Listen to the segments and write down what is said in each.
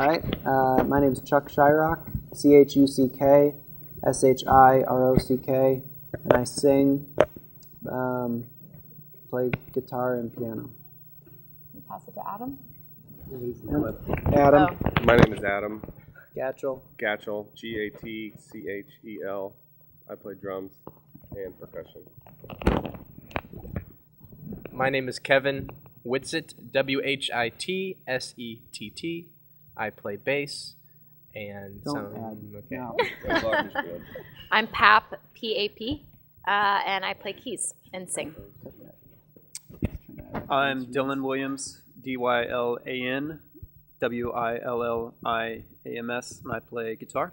right. My name is Chuck Shirock, ChuckShirock, and I sing, play guitar and piano. Pass it to Adam. Adam. Oh. My name is Adam Gatchell. Gatchell, Gatchel. I play drums and percussion. My name is Kevin Whitsett, Whittsett. I play bass and No. I'm Pap, Pap, and I play keys and sing. I'm Dylan Williams, Dylan Williams, and I play guitar.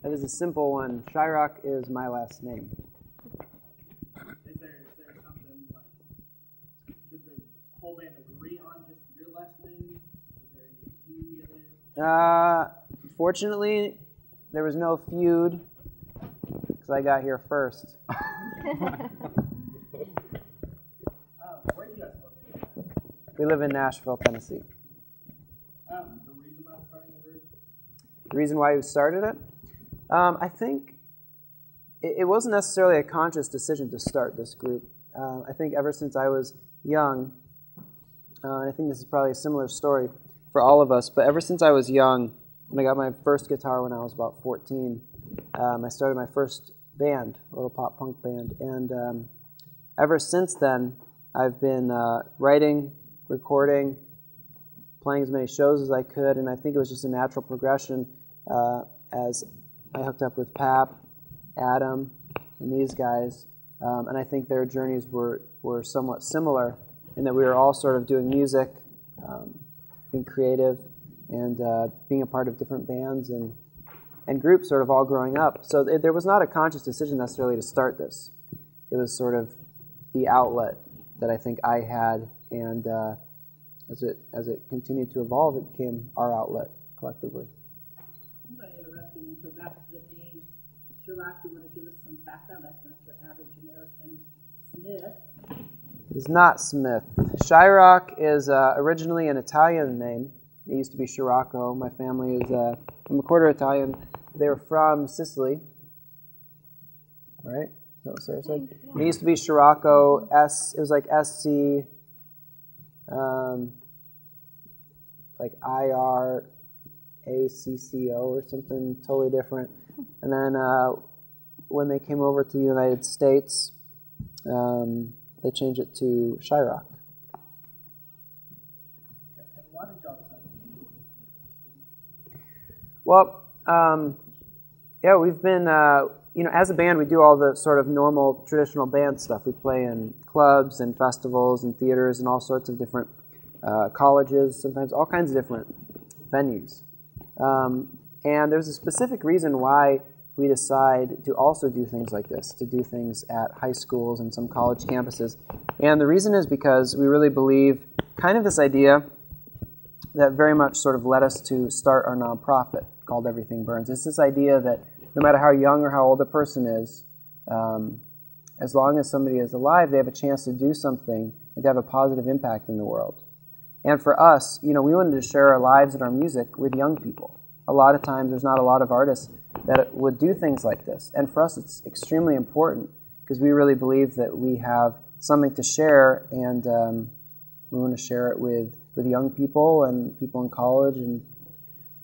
That is a simple one. Shirock is my last name. Is there something like, did the whole band agree on just your last name? Was there any feud in it? Fortunately, there was no feud because I got here first. Where do you guys live? We live in Nashville, Tennessee. The reason about starting the group? The reason why we started it? I think it wasn't necessarily a conscious decision to start this group. I think ever since I was young, and I think this is probably a similar story for all of us, but ever since I was young, when I got my first guitar when I was about 14, I started my first band, a little pop punk band, and ever since then, I've been writing, recording, playing as many shows as I could, and I think it was just a natural progression as I hooked up with Pap, Adam, and these guys, and I think their journeys were somewhat similar in that we were all sort of doing music, being creative, and being a part of different bands and groups sort of all growing up. So there was not a conscious decision necessarily to start this. It was sort of the outlet that I think I had, and as it continued to evolve, it became our outlet collectively. I'm going to interrupt you and go back to the name. Shirock, you want to give us some background? That's not your average American Smith. It's not Smith. Shirock is originally an Italian name. It used to be Scirocco. My family is I'm a quarter Italian. They were from Sicily, right? Is that what Sarah said? It used to be Scirocco. It was like SC, like IRACCO or something totally different. And then when they came over to the United States, they changed it to Shirock. And why did y'all decide to Well, yeah, we've been, as a band, we do all the sort of normal traditional band stuff. We play in clubs and festivals and theaters and all sorts of different colleges, sometimes all kinds of different venues. And there's a specific reason why we decide to also do things like this, to do things at high schools and some college campuses. And the reason is because we really believe kind of this idea that very much sort of led us to start our nonprofit called Everything Burns. It's this idea that no matter how young or how old a person is, as long as somebody is alive, they have a chance to do something and to have a positive impact in the world. And for us, we wanted to share our lives and our music with young people. A lot of times there's not a lot of artists that would do things like this. And for us, it's extremely important because we really believe that we have something to share, and we want to share it with young people and people in college and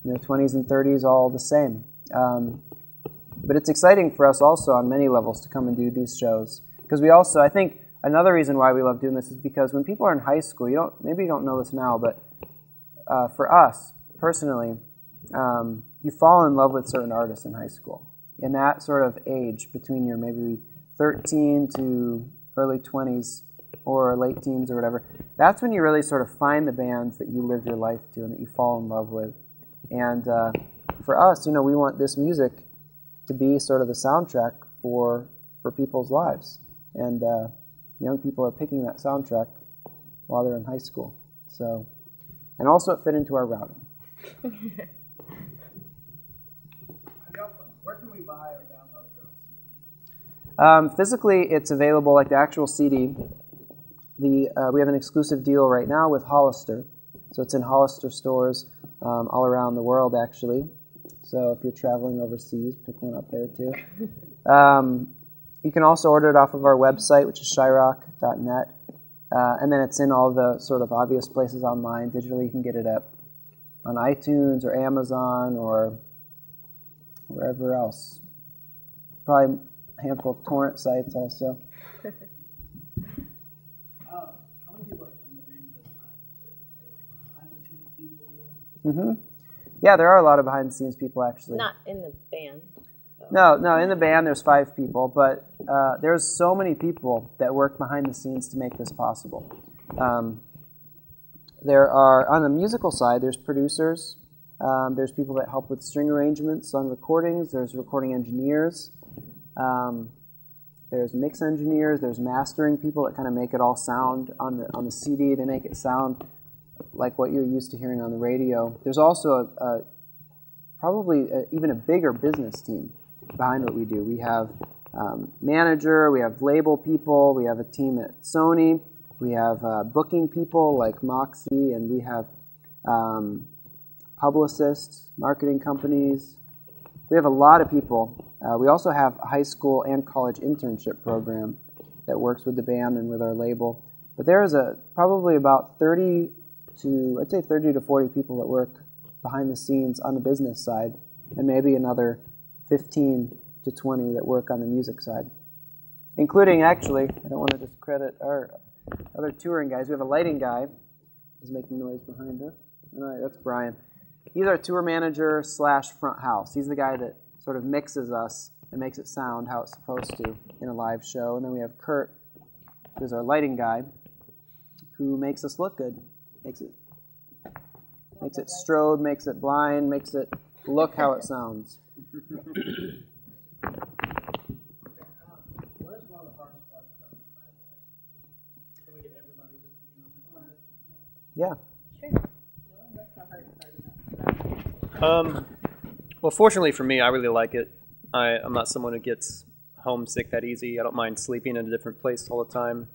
in their 20s and 30s, all the same. But it's exciting for us also on many levels to come and do these shows. Because we also, I think, another reason why we love doing this is because when people are in high school, maybe you don't know this now, but for us, personally, you fall in love with certain artists in high school. In that sort of age, between your maybe 13 to early 20s or late teens or whatever, that's when you really sort of find the bands that you live your life to and that you fall in love with. And for us, we want this music to be sort of the soundtrack for people's lives. And young people are picking that soundtrack while they're in high school. So, and also it fit into our routing. Where can we buy or download your Physically, it's available, like the actual CD. We have an exclusive deal right now with Hollister. So it's in Hollister stores all around the world, actually. So if you're traveling overseas, pick one up there too. You can also order it off of our website, which is shirock.net. And then it's in all the sort of obvious places online. Digitally, you can get it on iTunes or Amazon or wherever else. Probably a handful of torrent sites also. How many people are in the band at the time? Like behind the scenes people? Mm-hmm. Yeah, there are a lot of behind-the-scenes people, actually. Not in the band. No, in the band there's 5 people, but there's so many people that work behind the scenes to make this possible. There are, on the musical side, there's producers, there's people that help with string arrangements on recordings, there's recording engineers, there's mix engineers, there's mastering people that kind of make it all sound on the CD. They make it sound like what you're used to hearing on the radio. There's also even a bigger business team behind what we do. We have manager, we have label people, we have a team at Sony, we have booking people like Moxie, and we have publicists, marketing companies. We have a lot of people. We also have a high school and college internship program that works with the band and with our label. But there is probably about 30 to 40 people that work behind the scenes on the business side, and maybe another 15 to 20 that work on the music side, including, actually, I don't want to discredit our other touring guys. We have a lighting guy who's making noise behind us. All right, that's Brian. He's our tour manager / front house. He's the guy that sort of mixes us and makes it sound how it's supposed to in a live show. And then we have Kurt, who's our lighting guy, who makes us look good. Makes it strobe, makes it blind, makes it look how it sounds. What is one of the hardest parts about traveling? Can we get everybody's opinion on this? Yeah. What's the hardest part about that? Well, fortunately for me, I really like it. I'm not someone who gets homesick that easy. I don't mind sleeping in a different place all the time.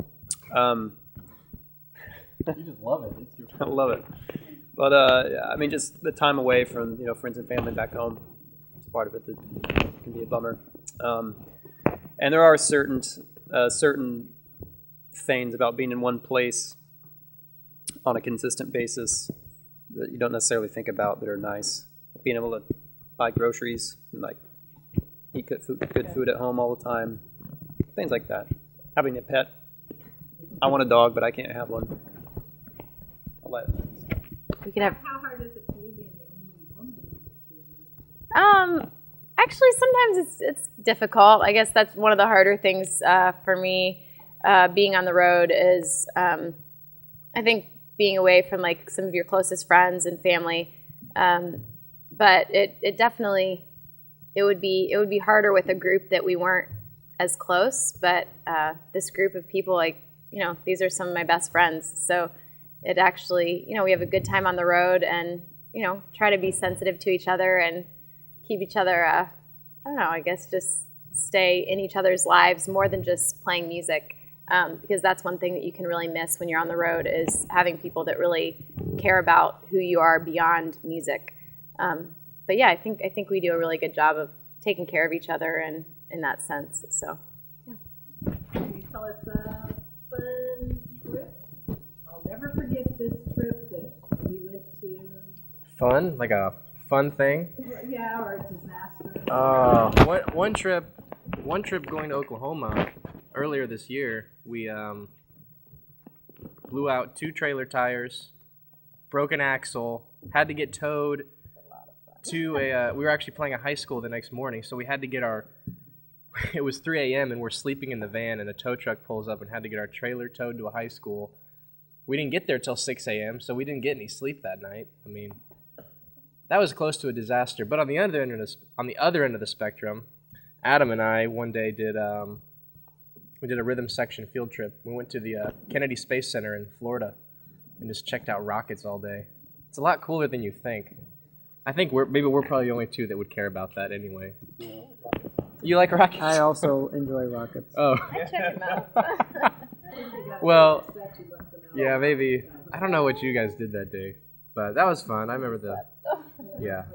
You just love it. It's your I love it. But I mean, just the time away from friends and family back home is part of it that can be a bummer. And there are certain things about being in one place on a consistent basis that you don't necessarily think about that are nice. Being able to buy groceries and like eat good food at home all the time, things like that. Having a pet. I want a dog, but I can't have one. We could have. How hard is it for you being the only woman on the tour? Actually, sometimes it's difficult. I guess that's one of the harder things for me. Being on the road is, I think, being away from like some of your closest friends and family. But it definitely would be harder with a group that we weren't as close. But this group of people, like these are some of my best friends. So it actually, we have a good time on the road, and try to be sensitive to each other and keep each other. I don't know. I guess just stay in each other's lives more than just playing music. Because that's one thing that you can really miss when you're on the road is having people that really care about who you are beyond music. But yeah, I think we do a really good job of taking care of each other and in that sense. So yeah. Can you tell us a fun trip? I'll never forget this trip that we went to. Fun? Like a fun thing? Yeah, or a disaster. One trip going to Oklahoma earlier this year, we blew out 2 trailer tires, broke an axle, had to get towed to we were actually playing a high school the next morning, so we had to get it was 3 a.m. and we're sleeping in the van, and the tow truck pulls up and had to get our trailer towed to a high school. We didn't get there till 6 a.m., so we didn't get any sleep that night. I mean, that was close to a disaster. But on the other end of the spectrum, Adam and I one day did a rhythm section field trip. We went to the Kennedy Space Center in Florida and just checked out rockets all day. It's a lot cooler than you think. I think we're probably the only 2 that would care about that anyway. You like rockets? I also enjoy rockets. Oh. I check him out. Well, yeah, maybe. I don't know what you guys did that day, but that was fun. I remember the. Yeah.